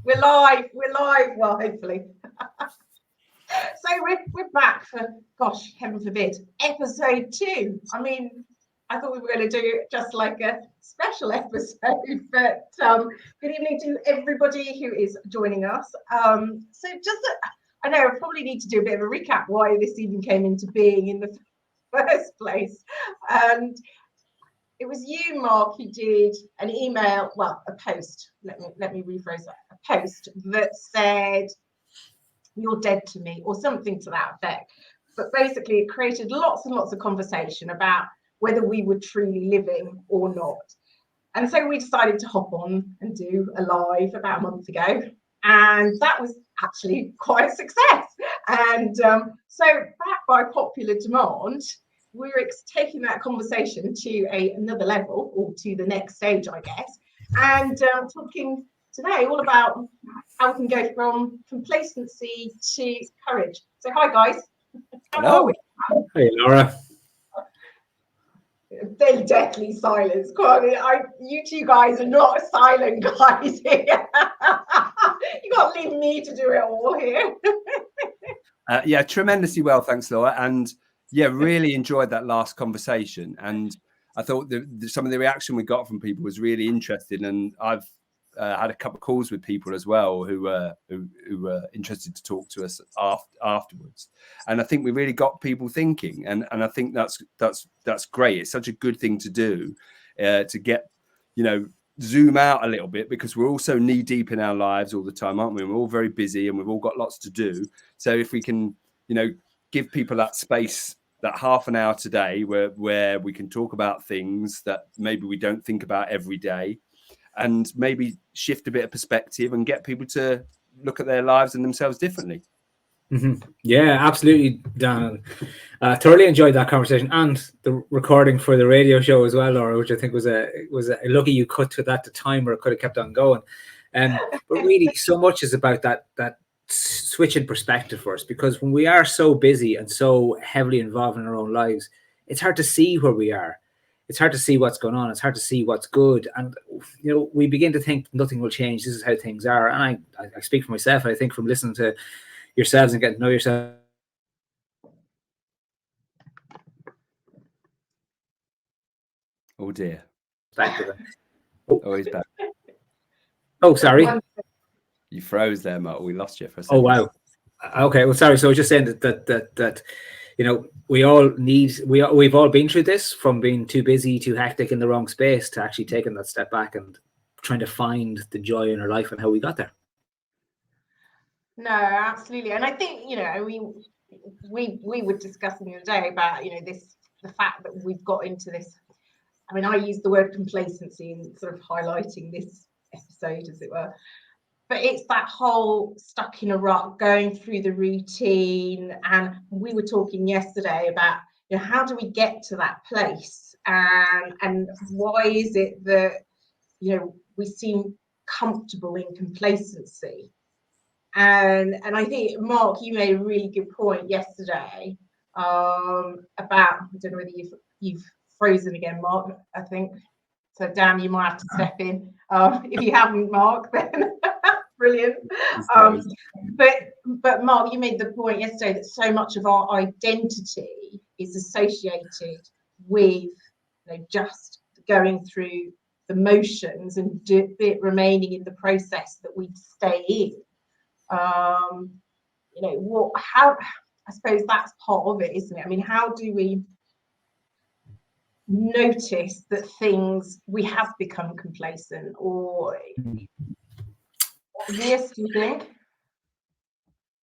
We're live. Well, hopefully. So we're back for, gosh, heaven forbid, episode 2. I mean, I thought we were going to do just like a special episode, but good evening to everybody who is joining us. I know I probably need to do a bit of a recap why this even came into being in the first place. And it was you, Mark, who did an email, well, a post. Let me rephrase that. A post that said, "You're dead to me," or something to that effect. But basically, it created lots and lots of conversation about whether we were truly living or not. And so we decided to hop on and do a live about a month ago. And that was actually quite a success. And so back by popular demand, we're taking that conversation to another level, or to the next stage, I guess, and talking today all about how we can go from complacency to courage. So hi guys. Hello. Hey Laura. Very deathly silence. You two guys are not silent guys here. You got to leave me to do it all here. Yeah, tremendously well, thanks, Laura. And yeah, really enjoyed that last conversation. And I thought some of the reaction we got from people was really interesting. And I've had a couple of calls with people as well who were interested to talk to us afterwards. And I think we really got people thinking. And I think that's great. It's such a good thing to do, to get, zoom out a little bit, because we're all so knee deep in our lives all the time, aren't we? We're all very busy and we've all got lots to do. So if we can, give people that space, that half an hour today where we can talk about things that maybe we don't think about every day, and maybe shift a bit of perspective and get people to look at their lives and themselves differently. Mm-hmm. Yeah, absolutely, Dan. Thoroughly enjoyed that conversation and the recording for the radio show as well, Laura, which I think was a lucky you cut to that time, or it could have kept on going. But really, so much is about that switch in perspective for us, because when we are so busy and so heavily involved in our own lives, it's hard to see where we are. It's hard to see what's going on. It's hard to see what's good. And, we begin to think nothing will change. This is how things are. And I speak for myself. I think from listening to yourselves and getting to know yourself. Oh, dear. Oh, he's back. Oh, sorry. You froze there, Mark. We lost you for a Oh, second. wow. Okay. Well, sorry. So I was just saying that we've all been through this, from being too busy, too hectic in the wrong space, to actually taking that step back and trying to find the joy in our life and how we got there. No, absolutely. And I think, we were discussing the other day about, the fact that we've got into this. I mean, I use the word complacency in sort of highlighting this episode, as it were. But it's that whole stuck in a rut, going through the routine. And we were talking yesterday about, how do we get to that place? And why is it that, we seem comfortable in complacency? And I think, Mark, you made a really good point yesterday about, I don't know whether you've frozen again, Mark, I think. So, Dan, you might have to step in. If you haven't, Mark, then brilliant. But Mark, you made the point yesterday that so much of our identity is associated with just going through the motions and remaining in the process that we stay in. How, I suppose that's part of it, isn't it? I mean, how do we notice that we have become complacent, or yes, do you think?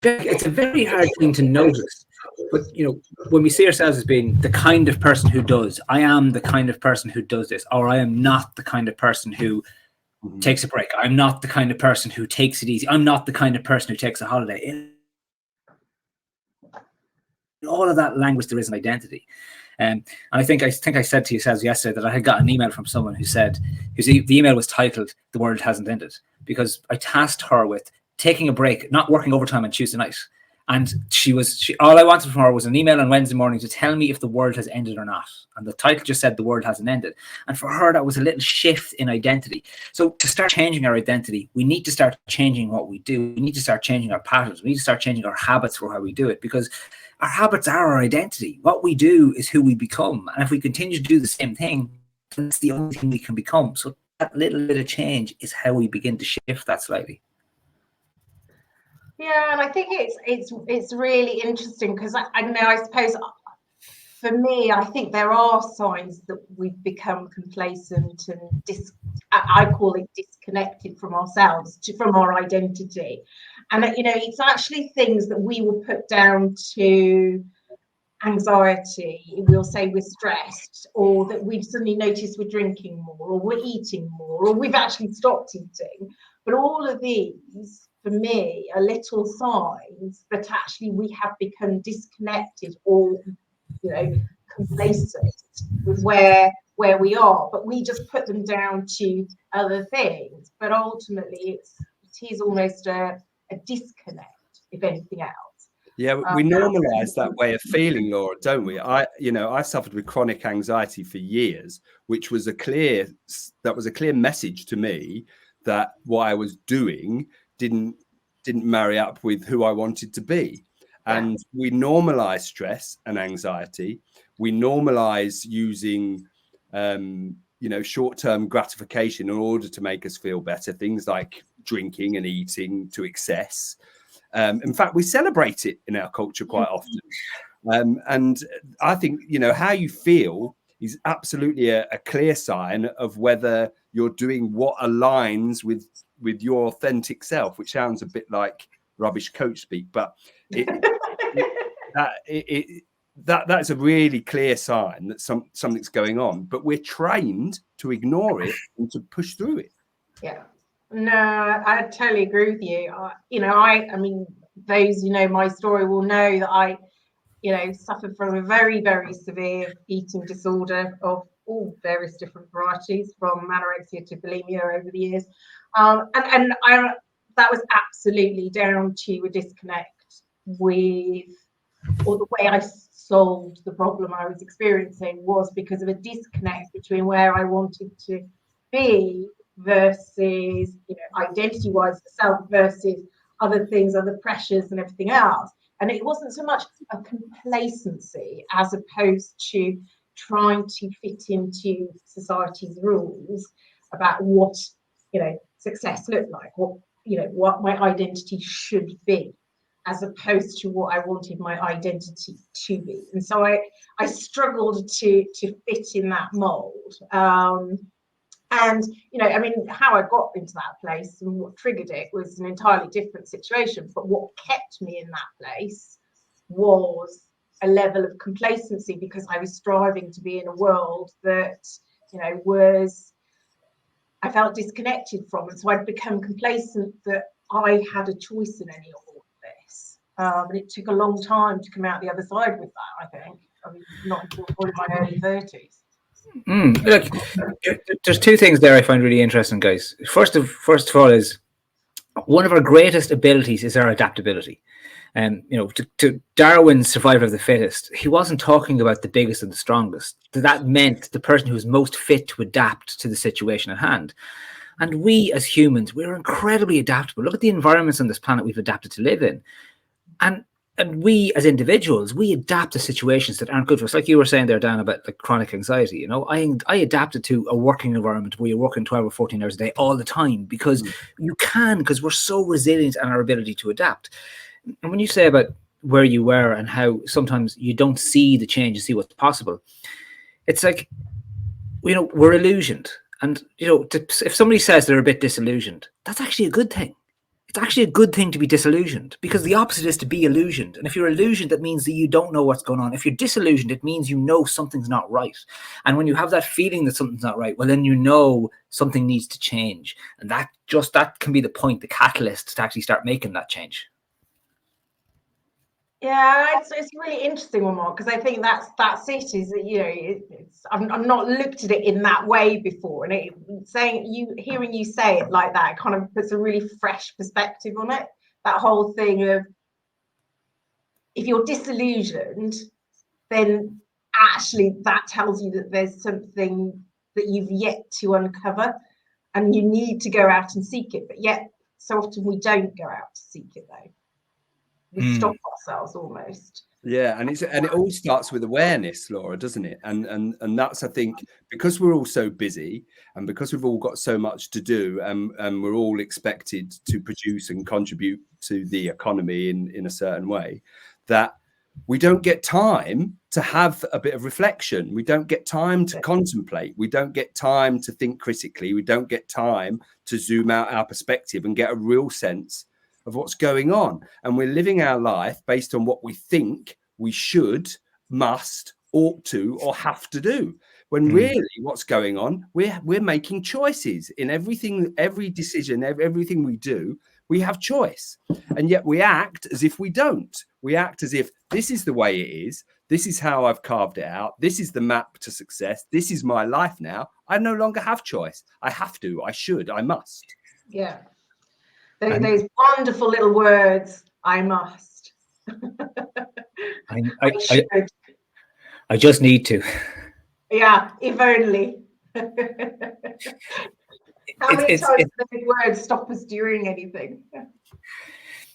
It's a very hard thing to notice, but when we see ourselves as being the kind of person who does, I am the kind of person who does this, or I am not the kind of person who takes a break. I'm not the kind of person who takes it easy. I'm not the kind of person who takes a holiday. In all of that language, there is an identity. And I think I said to yourselves yesterday that I had got an email from someone who said, the email was titled, "The World Hasn't Ended," because I tasked her with taking a break, not working overtime on Tuesday night, And all I wanted from her was an email on Wednesday morning to tell me if the world has ended or not. And the title just said the world hasn't ended. And for her, that was a little shift in identity. So to start changing our identity, we need to start changing what we do. We need to start changing our patterns. We need to start changing our habits for how we do it, because our habits are our identity. What we do is who we become. And if we continue to do the same thing, that's the only thing we can become. So that little bit of change is how we begin to shift that slightly. Yeah, and I think it's really interesting, because I know, I suppose for me, I think there are signs that we've become complacent and I call it disconnected from ourselves, from our identity. And it's actually things that we will put down to anxiety. We'll say we're stressed, or that we've suddenly noticed we're drinking more, or we're eating more, or we've actually stopped eating. But all of these, for me, are little signs that actually we have become disconnected or complacent with where we are, but we just put them down to other things. But ultimately it is almost a disconnect, if anything else. Yeah, we normalize that way of feeling, Laura, don't we? I suffered with chronic anxiety for years, which was a clear message to me that what I was doing didn't marry up with who I wanted to be. And we normalize stress and anxiety. We normalize using short-term gratification in order to make us feel better, things like drinking and eating to excess. In fact, we celebrate it in our culture quite often. And I think, how you feel is absolutely a clear sign of whether you're doing what aligns with your authentic self, which sounds a bit like rubbish coach speak, but that's a really clear sign that something's going on, but we're trained to ignore it and to push through it. Yeah. No, I totally agree with you. I mean, those my story will know that I, suffered from a very, very severe eating disorder of all various different varieties, from anorexia to bulimia over the years, and that was absolutely down to a disconnect with, or the way I solved the problem I was experiencing was because of a disconnect between where I wanted to be versus, identity-wise, the self, versus other things, other pressures and everything else. And it wasn't so much a complacency as opposed to trying to fit into society's rules about what, success looked like, what my identity should be, as opposed to what I wanted my identity to be. And so I struggled to fit in that mold. And, how I got into that place and what triggered it was an entirely different situation. But what kept me in that place was a level of complacency, because I was striving to be in a world that, I felt disconnected from. And so I'd become complacent that I had a choice in any of all of this. And it took a long time to come out the other side with that, I think. Not until probably my early 30s. Look, there's two things there I find really interesting, guys. First of all is one of our greatest abilities is our adaptability. And to Darwin's survival of the fittest, he wasn't talking about the biggest and the strongest. That meant the person who's most fit to adapt to the situation at hand. And we as humans, we're incredibly adaptable. Look at the environments on this planet we've adapted to live in. And we as individuals, we adapt to situations that aren't good for us. Like you were saying there, Dan, about like chronic anxiety. I adapted to a working environment where you're working 12 or 14 hours a day all the time, because because we're so resilient in our ability to adapt. And when you say about where you were and how sometimes you don't see the change, you see what's possible, it's like, we're illusioned. And, if somebody says they're a bit disillusioned, that's actually a good thing. It's actually a good thing to be disillusioned, because the opposite is to be illusioned. And if you're illusioned, that means that you don't know what's going on. If you're disillusioned, it means something's not right. And when you have that feeling that something's not right, well, then something needs to change. And that can be the point, the catalyst to actually start making that change. Yeah, it's a really interesting one, Mark, because I think that's it. Is that I've not looked at it in that way before, and hearing you say it like that kind of puts a really fresh perspective on it. That whole thing of if you're disillusioned, then actually that tells you that there's something that you've yet to uncover, and you need to go out and seek it. But yet so often we don't go out to seek it, though. We stop ourselves almost. Yeah, and it all starts with awareness, Laura, doesn't it? And that's, I think, because we're all so busy and because we've all got so much to do, and we're all expected to produce and contribute to the economy in a certain way, that we don't get time to have a bit of reflection. We don't get time to contemplate. We don't get time to think critically. We don't get time to zoom out our perspective and get a real sense of what's going on. And we're living our life based on what we think we should, must, ought to, or have to do. When really what's going on, we're making choices in everything, every decision, everything we do, we have choice. And yet we act as if we don't. We act as if this is the way it is. This is how I've carved it out. This is the map to success. This is my life now. I no longer have choice. I have to, I should, I must. Yeah. Those wonderful little words, I must. I just need to. Yeah, if only. How many times do those words stop us doing anything?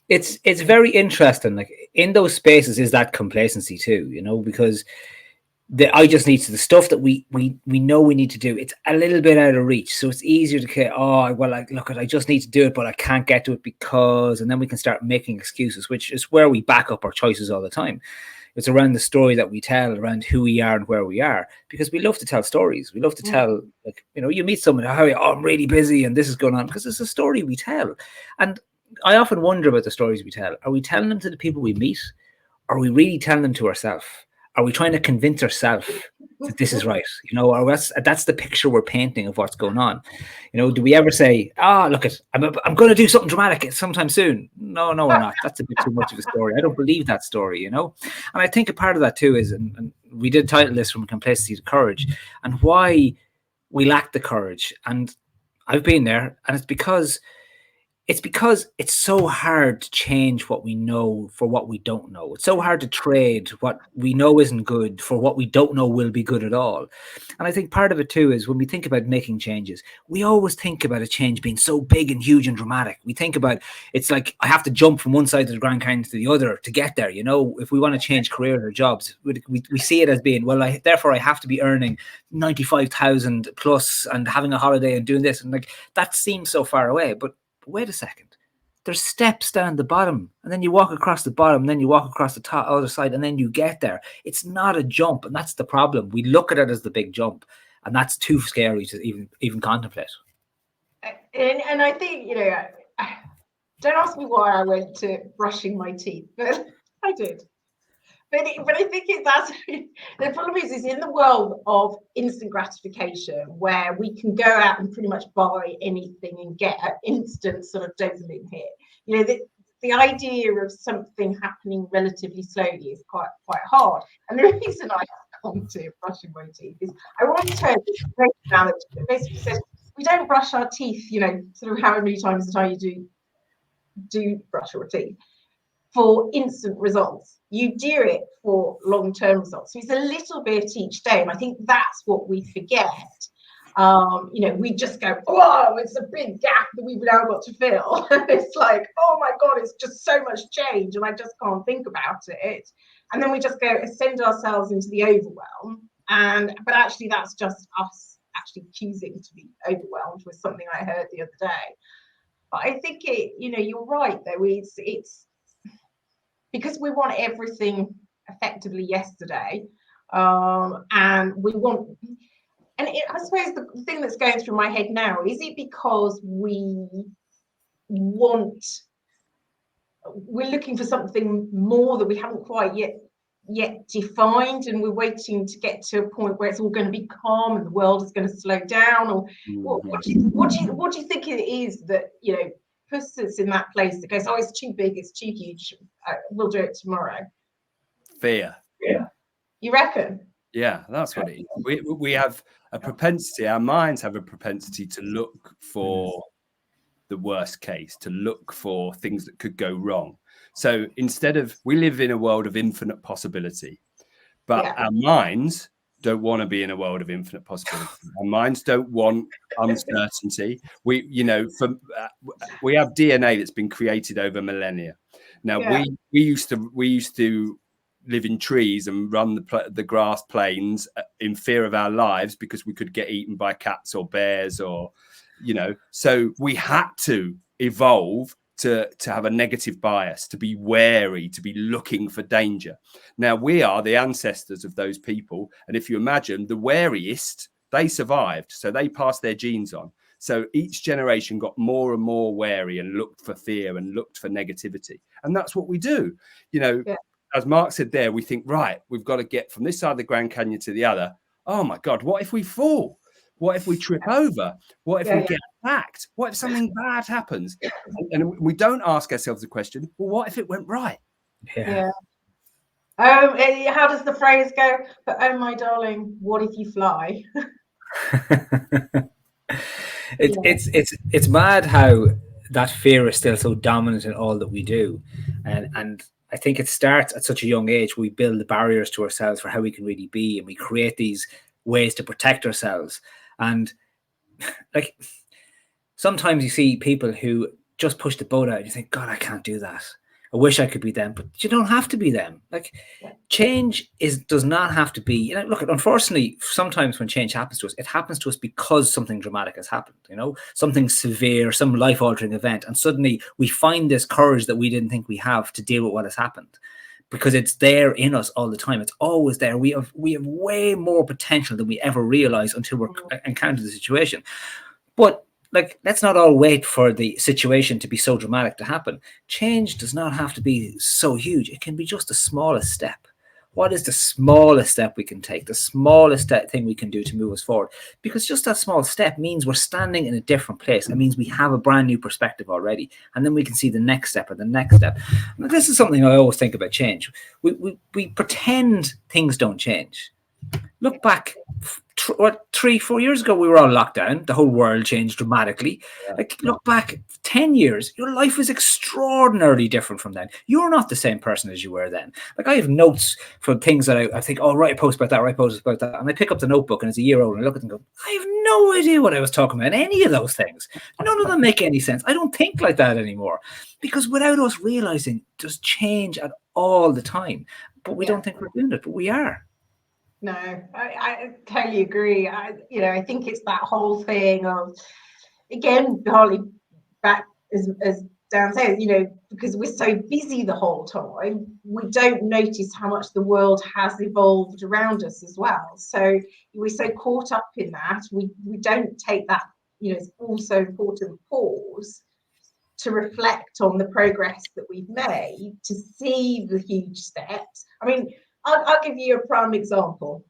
It's very interesting. Like in those spaces is that complacency too, you know, because I just need to, the stuff that we know we need to do, it's a little bit out of reach. So it's easier to get, I just need to do it, but I can't get to it because, and then we can start making excuses, which is where we back up our choices all the time. It's around the story that we tell, around who we are and where we are, because we love to tell stories. We love to tell, like, you know, you meet someone, I'm really busy and this is going on, because it's a story we tell. And I often wonder about the stories we tell. Are we telling them to the people we meet? Or are we really telling them to ourselves? Are we trying to convince ourselves that this is right? You know, or that's the picture we're painting of what's going on. You know, do we ever say, look, I'm going to do something dramatic sometime soon? No, we're not. That's a bit too much of a story. I don't believe that story, you know? And I think a part of that too is, and we did title this From Complacency to Courage, and why we lack the courage. And I've been there, and it's because it's so hard to change what we know for what we don't know. It's so hard to trade what we know isn't good for what we don't know will be good at all. And I think part of it too is when we think about making changes, we always think about a change being so big and huge and dramatic. We think about, it's like I have to jump from one side of the Grand Canyon to the other to get there. You know, if we want to change careers or jobs, we see it as being, therefore I have to be earning 95,000 plus and having a holiday and doing this. And like, that seems so far away, but wait a second, there's steps down the bottom, and then you walk across the bottom, and then you walk across the top other side, and then you get there. It's not a jump, and that's the problem. We look at it as the big jump, and that's too scary to even contemplate. And I think, you know, don't ask me why I went to brushing my teeth, but I did. But I think that's the problem is in the world of instant gratification, where we can go out and pretty much buy anything and get an instant sort of dopamine hit. You know, the idea of something happening relatively slowly is quite hard. And the reason I come to brushing my teeth is I want to turn this great analogy that basically says we don't brush our teeth, you know, sort of how many times a time you do brush your teeth for instant results. You do it for long-term results. So it's a little bit each day. And I think that's what we forget. You know, we just go, oh, it's a big gap that we've now got to fill. It's like, oh my God, it's just so much change and I just can't think about it. And then we just go send ourselves into the overwhelm. But actually that's just us actually choosing to be overwhelmed with something I heard the other day. But I think you know, you're right though, it's because we want everything effectively yesterday, and we want, and I suppose the thing that's going through my head now, is it because we're looking for something more that we haven't quite yet defined, and we're waiting to get to a point where it's all going to be calm and the world is going to slow down, or what do you think it is that, you know, puts us in that place that goes, oh, it's too big, it's too huge, we'll do it tomorrow? Fear. Yeah. You reckon? Yeah, that's what it is. We have a propensity, our minds have a propensity to look for the worst case, to look for things that could go wrong. So instead of, we live in a world of infinite possibility, but our minds don't want to be in a world of infinite possibility. Our minds don't want uncertainty. We have DNA that's been created over millennia. Now we used to live in trees and run the grass plains in fear of our lives because we could get eaten by cats or bears, or so we had to evolve to have a negative bias, to be wary, to be looking for danger. Now we are the ancestors of those people, and if you imagine, the wariest, they survived, so they passed their genes on. So each generation got more and more wary and looked for fear and looked for negativity, and that's what we do. As Mark said there, we think, right, we've got to get from this side of the Grand Canyon to the other. Oh my God, what if we fall? What if we trip over? What if we get attacked? What if something bad happens? And we don't ask ourselves the question, well, what if it went right? How does the phrase go? But oh my darling, what if you fly? It's mad how that fear is still so dominant in all that we do, and I think it starts at such a young age. We build the barriers to ourselves for how we can really be, and we create these ways to protect ourselves. And like sometimes you see people who just push the boat out and you think, God, I can't do that. I wish I could be them, but you don't have to be them. Like change does not have to be, look, unfortunately, sometimes when change happens to us, it happens to us because something dramatic has happened, something severe, some life-altering event. And suddenly we find this courage that we didn't think we have to deal with what has happened, because it's there in us all the time. It's always there. We have way more potential than we ever realize until we're encountered the situation. But let's not all wait for the situation to be so dramatic to happen. Change does not have to be so huge. It can be just the smallest step. What is the smallest step we can take? The smallest thing we can do to move us forward? Because just that small step means we're standing in a different place. It means we have a brand new perspective already. And then we can see the next step or the next step. And this is something I always think about change. We pretend things don't change. Look back, 3-4 years ago, we were all locked down. The whole world changed dramatically. Look back 10 years, your life is extraordinarily different from then. You're not the same person as you were then. I have notes for things that I think, oh, write a post about that, write a post about that. And I pick up the notebook and it's a year old and I look at it and go, I have no idea what I was talking about, any of those things. None of them make any sense. I don't think like that anymore. Because without us realizing, there's change at all the time. But we don't think we're doing it, but we are. No, I totally agree. I think it's that whole thing of, again, Harley, back as Dan says, because we're so busy the whole time, we don't notice how much the world has evolved around us as well. So we're so caught up in that, we don't take that, it's also important pause to reflect on the progress that we've made, to see the huge steps. I mean, I'll give you a prime example.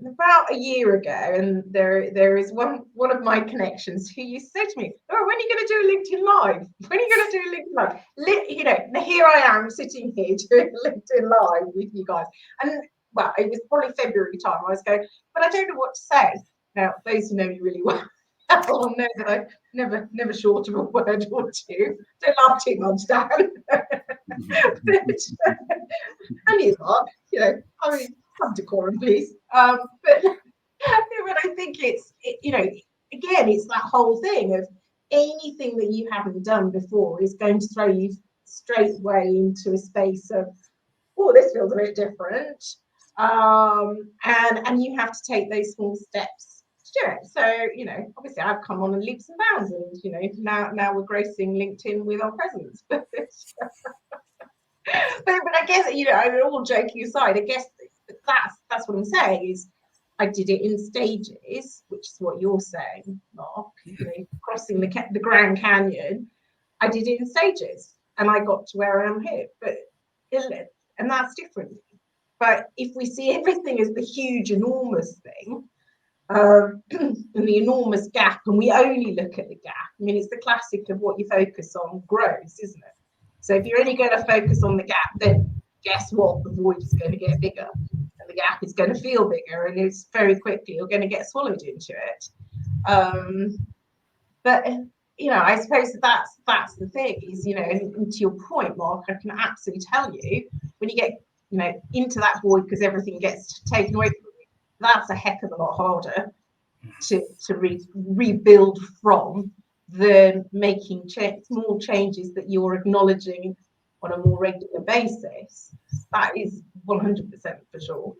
About a year ago, and there is one of my connections who used to say to me, "Oh, when are you going to do a LinkedIn Live? When are you going to do a LinkedIn Live?" Now here I am sitting here doing a LinkedIn Live with you guys, and well, it was probably February time. I was going, but I don't know what to say. Now, those who know me really well will know that I never short of a word or two. Don't laugh too much, Dan. And you are, I mean, some decorum, please. But I think it's, again, it's that whole thing of anything that you haven't done before is going to throw you straight away into a space of, oh, this feels a bit different. And you have to take those small steps to do it. So, obviously I've come on in leaps and bounds, and, now we're gracing LinkedIn with our presence. But I guess, all joking aside, I guess that's what I'm saying is I did it in stages, which is what you're saying, Mark. Crossing the Grand Canyon, I did it in stages, and I got to where I am here. And that's different. But if we see everything as the huge, enormous thing, and the enormous gap, and we only look at the gap, I mean, it's the classic of what you focus on grows, isn't it? So if you're only going to focus on the gap, then guess what? The void is going to get bigger, and the gap is going to feel bigger, and it's very quickly you're going to get swallowed into it. But I suppose that's the thing is, and to your point, Mark, I can absolutely tell you when you get, into that void because everything gets taken away, that's a heck of a lot harder to rebuild from than making small changes that you're acknowledging on a more regular basis. That is 100% for sure.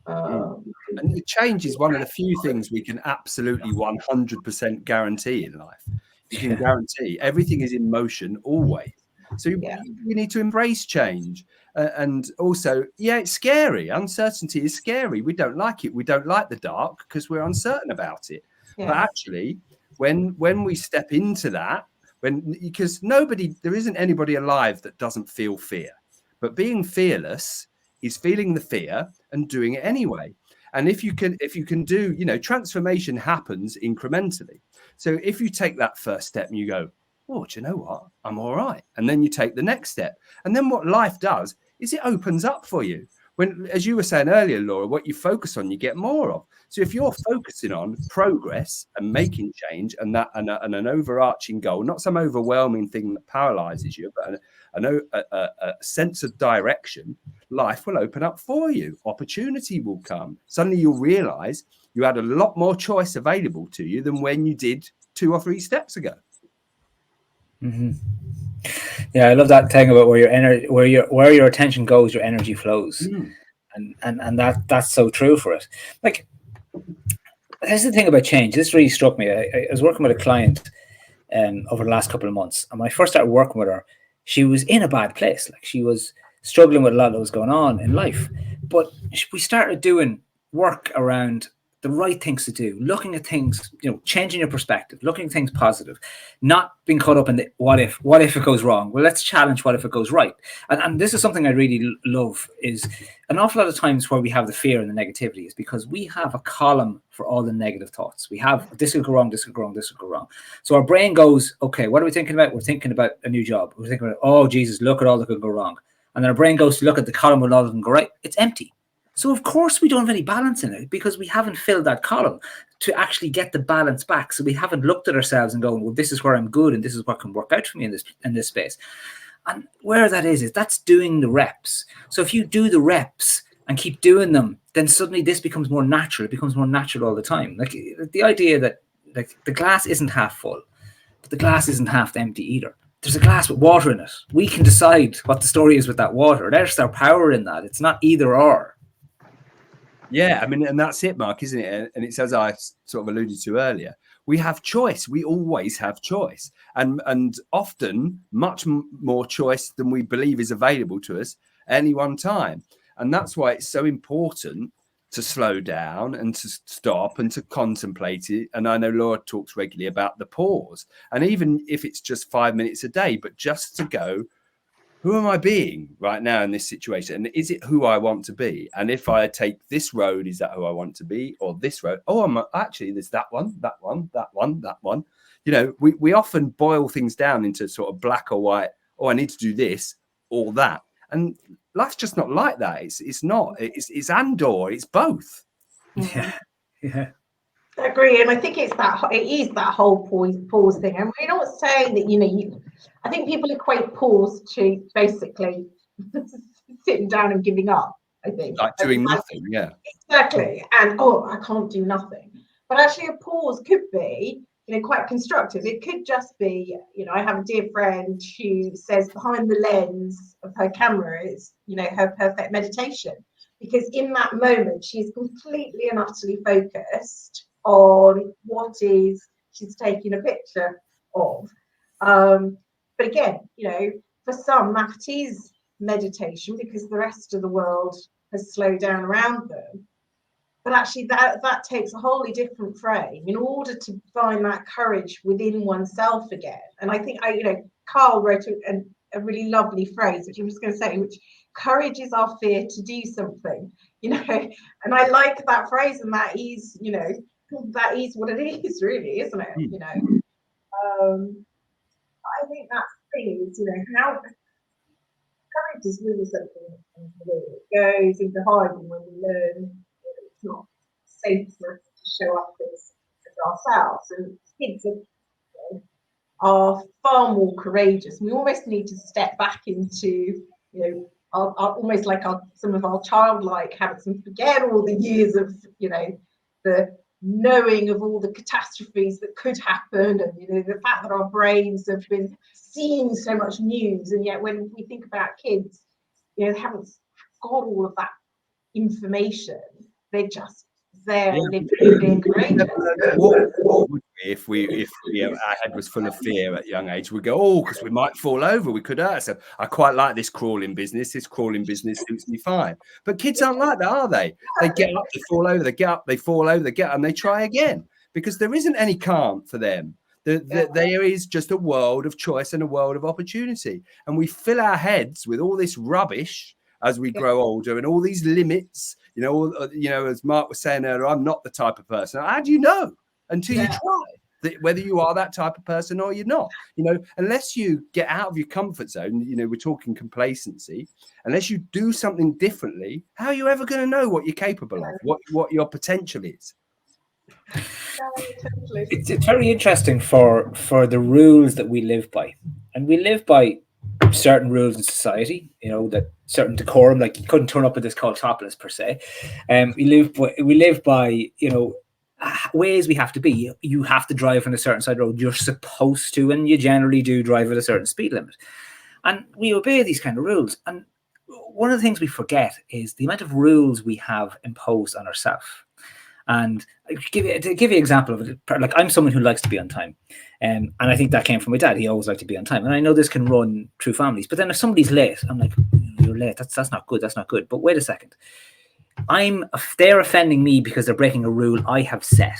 And the change is one of the few things we can absolutely 100% guarantee in life. You can guarantee everything is in motion always. So you need to embrace change. And also, it's scary. Uncertainty is scary. We don't like it. We don't like the dark because we're uncertain about it. Yeah. But actually, when we step into that, because there isn't anybody alive that doesn't feel fear. But being fearless is feeling the fear and doing it anyway. And if you can do, transformation happens incrementally. So if you take that first step and you go, oh, do you know what? I'm all right. And then you take the next step. And then what life does is it opens up for you. When, as you were saying earlier, Laura, what you focus on, you get more of. So if you're focusing on progress and making change and an overarching goal, not some overwhelming thing that paralyzes you, but a sense of direction, life will open up for you. Opportunity will come. Suddenly you'll realize you had a lot more choice available to you than when you did 2 or 3 steps ago. Mm-hmm. Yeah, I love that thing about where your attention goes, your energy flows, and that's so true for it. Like, here's the thing about change. This really struck me. I was working with a client over the last couple of months, and when I first started working with her, she was in a bad place. Like, she was struggling with a lot that was going on in life, but we started doing work around the right things to do, looking at things, changing your perspective, looking at things positive, not being caught up in the what if it goes wrong. Well, let's challenge what if it goes right. And this is something I really love, is an awful lot of times where we have the fear and the negativity is because we have a column for all the negative thoughts. We have, this could go wrong, this could go wrong, this could go wrong. So our brain goes, okay, what are we thinking about? We're thinking about a new job. We're thinking about, oh, Jesus, look at all that could go wrong. And then our brain goes to look at the column where all that can go right. It's empty. So of course we don't have any balance in it because we haven't filled that column to actually get the balance back. So we haven't looked at ourselves and going, well, this is where I'm good and this is what can work out for me in this space. And where that is that's doing the reps. So if you do the reps and keep doing them, then suddenly this becomes more natural. It becomes more natural all the time. Like the idea that like the glass isn't half full, but the glass isn't half empty either. There's a glass with water in it. We can decide what the story is with that water. There's our power in that. It's not either or. Yeah, I mean, and that's it, Mark, isn't it? And it's as I sort of alluded to earlier, we have choice. We always have choice, and often much more choice than we believe is available to us at any one time. And that's why it's so important to slow down and to stop and to contemplate it. And I know Laura talks regularly about the pause, and even if it's just 5 minutes a day, but just to go, who am I being right now in this situation? And is it who I want to be? And if I take this road, is that who I want to be? Or this road? Oh, I'm actually, there's that one, that one, that one, that one. We often boil things down into sort of black or white. Oh, I need to do this or that. And life's just not like that. It's not. It's and or. It's both. Yeah. I agree, and I think it is that whole pause thing. And we're not saying that I think people equate pause to basically sitting down and giving up. I think like doing nothing. Yeah, exactly. And I can't do nothing. But actually, a pause could be quite constructive. It could just be I have a dear friend who says behind the lens of her camera is her perfect meditation, because in that moment she's completely and utterly focused on what is she's taking a picture of. But again, for some that is meditation because the rest of the world has slowed down around them. But actually that takes a wholly different frame in order to find that courage within oneself again. And I think Carl wrote a really lovely phrase, which I'm just going to say, which courage is our fear to do something, and I like that phrase, and that is that is what it is, really, isn't it? I think that thing is how courage is really something that goes into hiding when we learn that it's not safe for us to show up as ourselves. And kids are are far more courageous. We almost need to step back into, you know, almost like some of our childlike habits and forget all the years of, you know, the knowing of all the catastrophes that could happen, and, you know, the fact that our brains have been seeing so much news, and yet when we think about kids, you know, they haven't got all of that information. They're just there living, being courageous. What would we if our head was full of fear at a young age? We'd go, oh, because we might fall over, we could hurt ourselves. I quite like this crawling business. This crawling business suits me fine. But kids aren't like that, are they? They get up, they fall over, they get up, they fall over, they get up, and they try again, because there isn't any can't for them. There is just a world of choice and a world of opportunity. And we fill our heads with all this rubbish as we grow older, and all these limits, you know, as Mark was saying earlier, I'm not the type of person. How do you know until you try whether you are that type of person or you're not? You know, unless you get out of your comfort zone, you know, we're talking complacency, unless you do something differently, how are you ever going to know what you're capable of, what your potential is? It's very interesting for the rules that we live by, and we live by certain rules in society, you know, that certain decorum, like you couldn't turn up with this called topless per se. We live by, you know, ways we have to be. You have to drive on a certain side road. You're supposed to, and you generally do drive at a certain speed limit. And we obey these kind of rules. And one of the things we forget is the amount of rules we have imposed on ourselves. And to give you an example of it, like I'm someone who likes to be on time. And I think that came from my dad. He always liked to be on time. And I know this can run through families. But then if somebody's late, I'm like, you're late. That's not good. That's not good. But wait a second. They're offending me because they're breaking a rule I have set.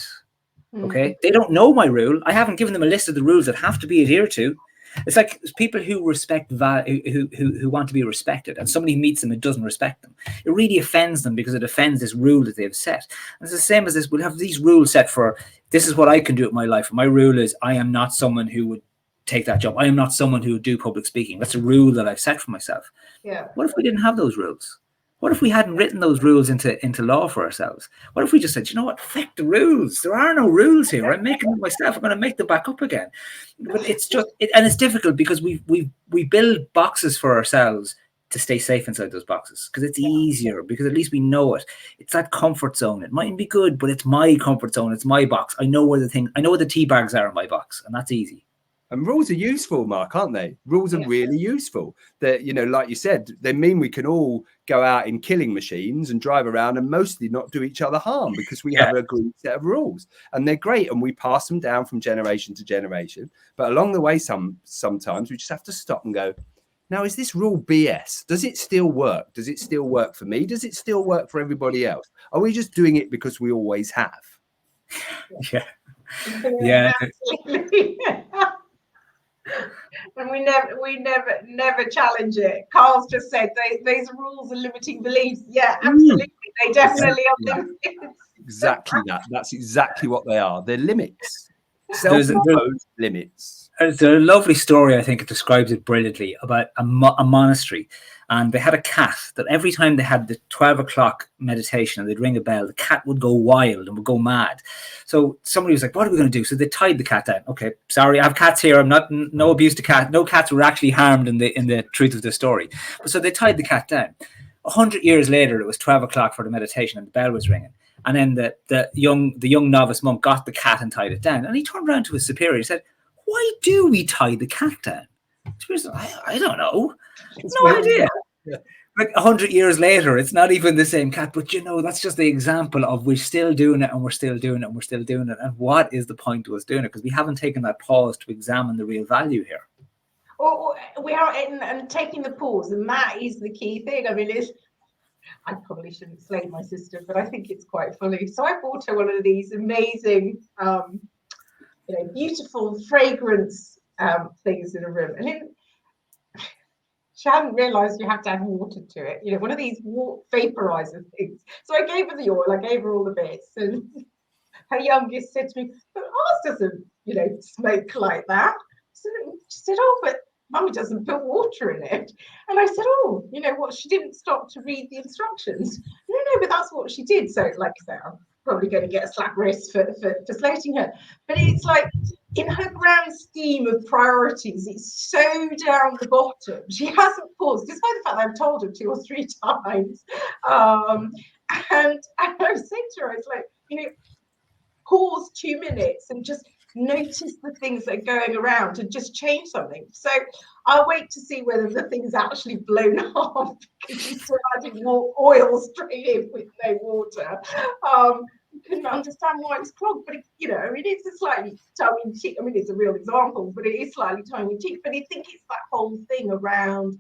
Okay? They don't know my rule. I haven't given them a list of the rules that have to be adhered to. It's like people who respect who want to be respected, and somebody meets them and doesn't respect them. It really offends them because it offends this rule that they've set. And it's the same as this. We'll have these rules set for, this is what I can do with my life. My rule is I am not someone who would take that job. I am not someone who would do public speaking. That's a rule that I've set for myself. Yeah. What if we didn't have those rules? What if we hadn't written those rules into law for ourselves? What if we just said, you know what, fuck the rules. There are no rules here. I'm making them myself. I'm going to make them back up again. But it's just, and it's difficult because we build boxes for ourselves to stay safe inside those boxes because it's easier, because at least we know it. It's that comfort zone. It mightn't be good, but it's my comfort zone. It's my box. I know where the tea bags are in my box, and that's easy. And rules are useful, Mark, aren't they? Rules are really useful. That, you know, like you said, they mean we can all go out in killing machines and drive around and mostly not do each other harm because we have a agreed set of rules, and they're great, and we pass them down from generation to generation. But along the way, sometimes we just have to stop and go, now, is this rule BS? Does it still work? Does it still work for me? Does it still work for everybody else? Are we just doing it because we always have? Yeah. Absolutely. And we never challenge it. Carl's just said those rules are limiting beliefs. Yeah, absolutely. They definitely are limits. Exactly that. That's exactly what they are. They're limits. Self-imposed limits. There's a lovely story, I think it describes it brilliantly, about a monastery. And they had a cat that every time they had the 12 o'clock meditation and they'd ring a bell, the cat would go wild and would go mad. So somebody was like, what are we going to do? So they tied the cat down. Okay, sorry, I have cats here. I'm not, no abuse to cats. No cats were actually harmed in the truth of the story. But so they tied the cat down. 100 years later, it was 12 o'clock for the meditation and the bell was ringing. And then the young novice monk got the cat and tied it down. And he turned around to his superior and said, why do we tie the cat down? I don't know. No idea. Yeah. Like 100 years later, it's not even the same cat. But, you know, that's just the example of we're still doing it and we're still doing it and we're still doing it. And what is the point of us doing it? Because we haven't taken that pause to examine the real value here. Or we are and taking the pause. And that is the key thing. I mean, I probably shouldn't slay my sister, but I think it's quite funny. So I bought her one of these amazing, beautiful fragrance things in a room. And she hadn't realised you have to add water to it. You know, one of these vaporizer things. So I gave her the oil. I gave her all the bits. And her youngest said to me, but ours doesn't, smoke like that. So she said, oh, but Mummy doesn't put water in it. And I said, oh, you know what? She didn't stop to read the instructions. No, but that's what she did. So, like I said, I'm probably going to get a slap wrist for slating her. But it's like in her grand scheme of priorities, it's so down the bottom. She hasn't paused, despite the fact that I've told her 2 or 3 times. And I was saying to her, it's like, you know, pause 2 minutes and just notice the things that are going around and just change something. So I'll wait to see whether the thing's actually blown off, because she's still adding more oil straight in with no water. Couldn't understand why it's clogged, but you know, it is a slightly tongue-in-cheek. I mean, it's a real example, but it is slightly tongue-in-cheek. But I think it's that whole thing around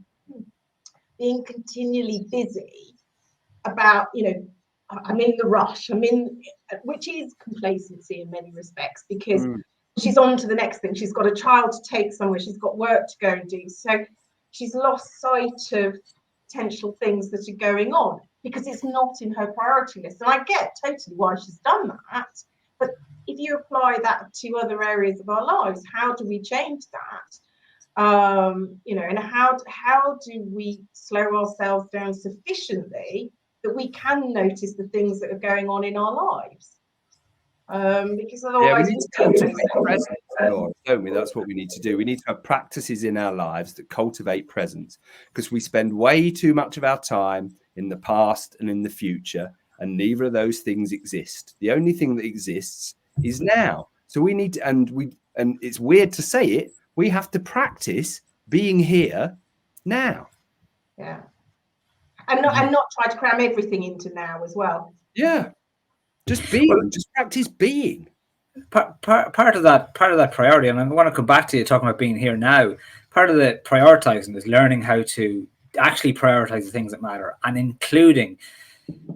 being continually busy about, you know, I'm in the rush. Which is complacency in many respects, because she's on to the next thing. She's got a child to take somewhere. She's got work to go and do. So she's lost sight of potential things that are going on because it's not in her priority list. And I get totally why she's done that. But if you apply that to other areas of our lives, how do we change that? You know, and how do we slow ourselves down sufficiently that we can notice the things that are going on in our lives? Because otherwise, we need to cultivate presence, Laura, don't we? That's what we need to do. We need to have practices in our lives that cultivate presence, because we spend way too much of our time in the past and in the future, and neither of those things exist. The only thing that exists is now. So we need to, and it's weird to say it, we have to practice being here now. Yeah. And not try to cram everything into now as well. Yeah. Just being, just practice being. Part of that priority, and I want to come back to you talking about being here now. Part of the prioritizing is learning how to actually prioritize the things that matter, and including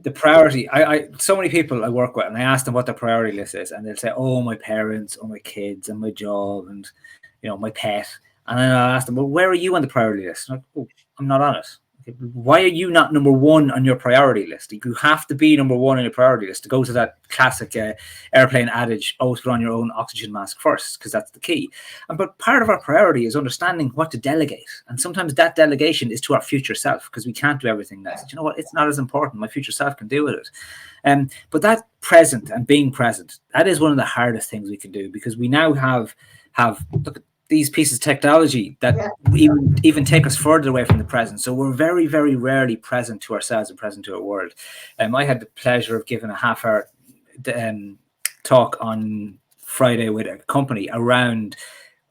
the priority. So many people I work with, and I ask them what their priority list is, and they'll say, "Oh, my parents, or my kids, and my job, and you know, my pet." And then I ask them, "Well, where are you on the priority list?" And I'm like, "Oh, I'm not on it." Why are you not number one on your priority list? You have to be number one on your priority list to go to that classic airplane adage, always put on your own oxygen mask first, because that's the key. But part of our priority is understanding what to delegate. And sometimes that delegation is to our future self, because we can't do everything now. You know what? It's not as important. My future self can deal with it. But that present and being present, that is one of the hardest things we can do, because we now have look at these pieces of technology that even take us further away from the present. So we're very, very rarely present to ourselves and present to our world. I had the pleasure of giving a half-hour talk on Friday with a company around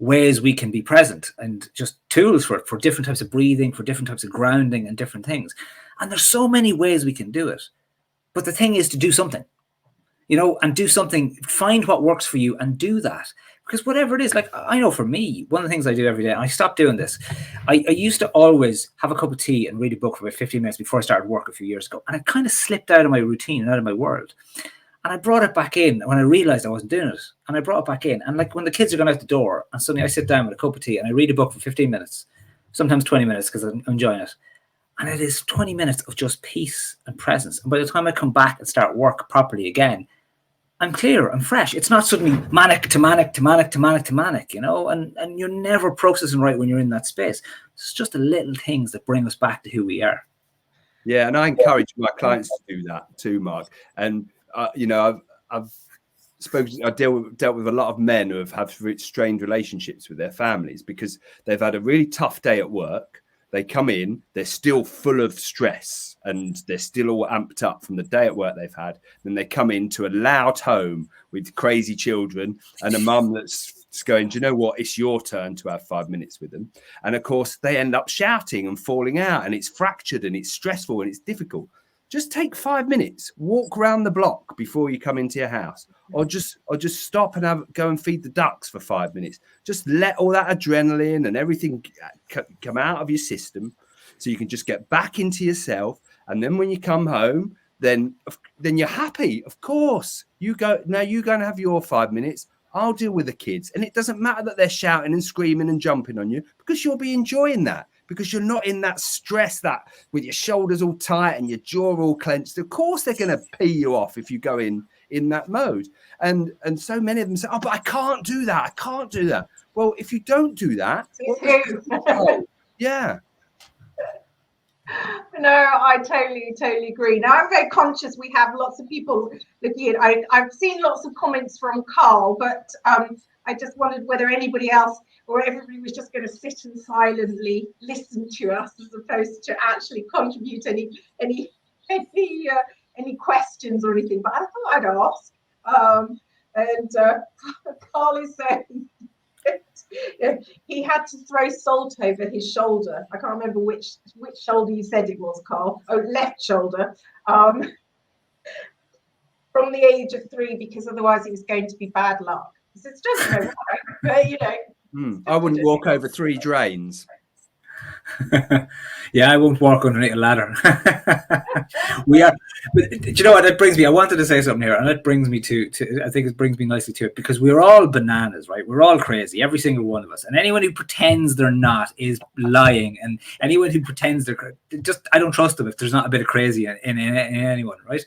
ways we can be present, and just tools for different types of breathing, for different types of grounding and different things. And there's so many ways we can do it. But the thing is to do something, you know, and do something, find what works for you and do that. Because whatever it is, like I know for me, one of the things I do every day, and I stopped doing this, I used to always have a cup of tea and read a book for about 15 minutes before I started work a few years ago. And it kind of slipped out of my routine and out of my world. And I brought it back in when I realized I wasn't doing it. And I brought it back in. And like when the kids are going out the door, and suddenly I sit down with a cup of tea and I read a book for 15 minutes, sometimes 20 minutes because I'm enjoying it. And it is 20 minutes of just peace and presence. And by the time I come back and start work properly again, I'm clear, I'm fresh. It's not suddenly manic to manic to manic to manic to manic, you know, and you're never processing right when you're in that space. It's just the little things that bring us back to who we are. Yeah, and I encourage my clients to do that too, Mark. And you know, I've spoken. I dealt with a lot of men who have strained relationships with their families because they've had a really tough day at work. They come in, they're still full of stress and they're still all amped up from the day at work they've had. Then they come into a loud home with crazy children and a mum that's going, do you know what? It's your turn to have 5 minutes with them. And of course, they end up shouting and falling out, and it's fractured and it's stressful and it's difficult. Just take 5 minutes, walk around the block before you come into your house, or just stop and go and feed the ducks for 5 minutes. Just let all that adrenaline and everything come out of your system, so you can just get back into yourself. And then when you come home, then you're happy. Of course, you go now. You're going to have your 5 minutes. I'll deal with the kids, and it doesn't matter that they're shouting and screaming and jumping on you, because you'll be enjoying that. Because you're not in that stress, that with your shoulders all tight and your jaw all clenched. Of course, they're going to pee you off if you go in that mode. And so many of them say, "Oh, but I can't do that. I can't do that." Well, if you don't do that, yeah. No, I totally agree. Now, I'm very conscious we have lots of people looking at. I've seen lots of comments from Carl, but I just wondered whether anybody else or everybody was just going to sit and silently listen to us as opposed to actually contribute any questions or anything. But I thought I'd ask. And Carl is saying he had to throw salt over his shoulder. I can't remember which shoulder you said it was, Carl. Oh, left shoulder. From the age of 3, because otherwise it was going to be bad luck. It's just no why, but I wouldn't walk over 3 drains. Yeah, I won't walk underneath a ladder. We are. But do you know what? That brings me. I wanted to say something here, and that brings me to. I think it brings me nicely to it, because we're all bananas, right? We're all crazy, every single one of us. And anyone who pretends they're not is lying. And anyone who pretends they're I don't trust them if there's not a bit of crazy in anyone, right?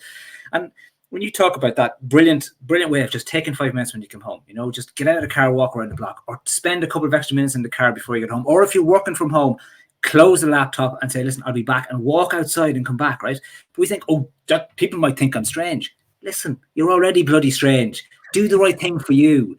And when you talk about that brilliant way of just taking 5 minutes when you come home, just get out of the car, walk around the block, or spend a couple of extra minutes in the car before you get home. Or if you're working from home, close the laptop and say, listen, I'll be back, and walk outside and come back, right? But we think, people might think I'm strange. Listen, you're already bloody strange. Do the right thing for you.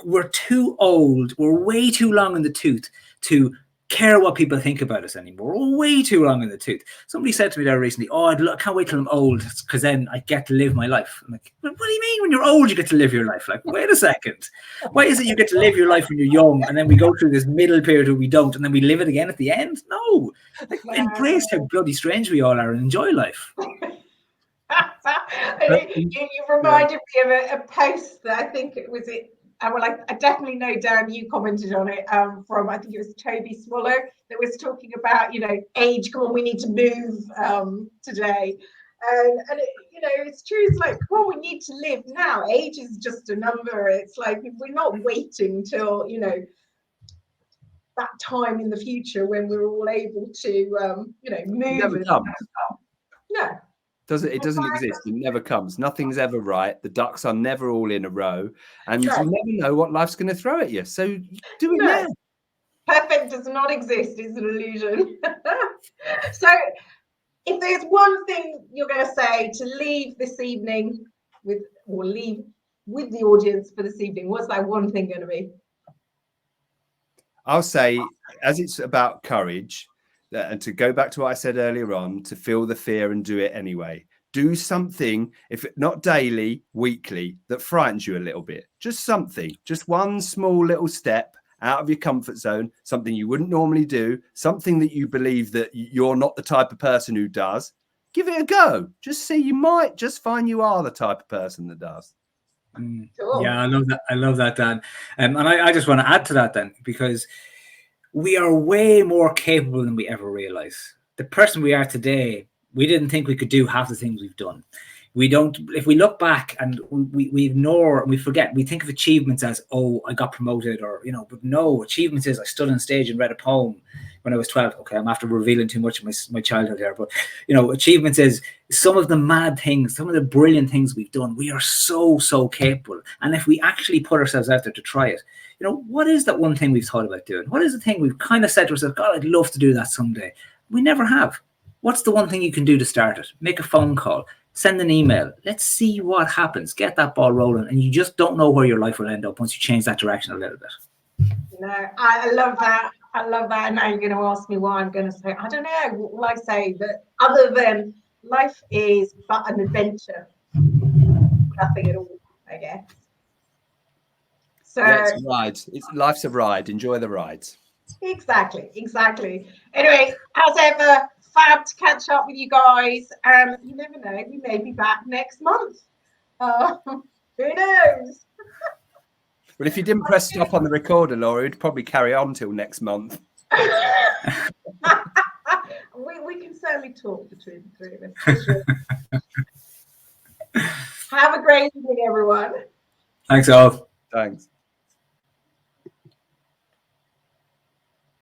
We're too old. We're way too long in the tooth to care what people think about us anymore. We're way too long in the tooth. Somebody said to me there recently, I can't wait till I'm old because then I get to live my life. I'm like, what do you mean when you're old you get to live your life? Like, wait a second. Why is it you get to live your life when you're young and then we go through this middle period where we don't and then we live it again at the end? No. Embrace how bloody strange we all are and enjoy life. You reminded me of a post that I think it was I definitely know, Dan, you commented on it from, I think it was Toby Swallow, that was talking about, age, come on, we need to move today. And it's true. It's like, come on, we need to live now. Age is just a number. It's like, we're not waiting till, that time in the future when we're all able to, move. Never comes. No. It doesn't exist. It never comes. Nothing's ever right. The ducks are never all in a row, and you never know what life's going to throw at you. So do it now. Perfect does not exist. It's an illusion. So, if there's one thing you're going to say to leave this evening leave with the audience for this evening, what's that one thing going to be? I'll say, as it's about courage. And to go back to what I said earlier on, to feel the fear and do it anyway. Do something, if not daily, weekly, that frightens you a little bit. Just something, just one small little step out of your comfort zone, something you wouldn't normally do, something that you believe that you're not the type of person who does. Give it a go. Just see, you might just find you are the type of person that does. Cool. Yeah, I love that, Dan. And I just want to add to that then, because we are way more capable than we ever realize. The person we are today, we didn't think we could do half the things we've done. We don't, if we look back and we ignore and we forget, we think of achievements as, I got promoted, or, but no, achievements is I stood on stage and read a poem when I was 12. Okay, I'm after revealing too much of my childhood here, but, achievements is some of the mad things, some of the brilliant things we've done. We are so, so capable. And if we actually put ourselves out there to try it, what is that one thing we've thought about doing? What is the thing we've kind of said to ourselves, God, I'd love to do that someday. We never have. What's the one thing you can do to start it? Make a phone call. Send an email. Let's see what happens. Get that ball rolling. And you just don't know where your life will end up once you change that direction a little bit. I love that. I love that. Now you're going to ask me why. I'm going to say, I don't know. Will I say that other than life is but an adventure? Nothing at all, I guess. So it's rides. Life's a ride. Enjoy the rides. Exactly. Anyway, as ever, fab to catch up with you guys. You never know, we may be back next month. Who knows? Well, if you didn't press stop on the recorder, Laura, it'd probably carry on till next month. we can certainly talk between the three of us. Sure. Have a great evening, everyone. Thanks all. Thanks.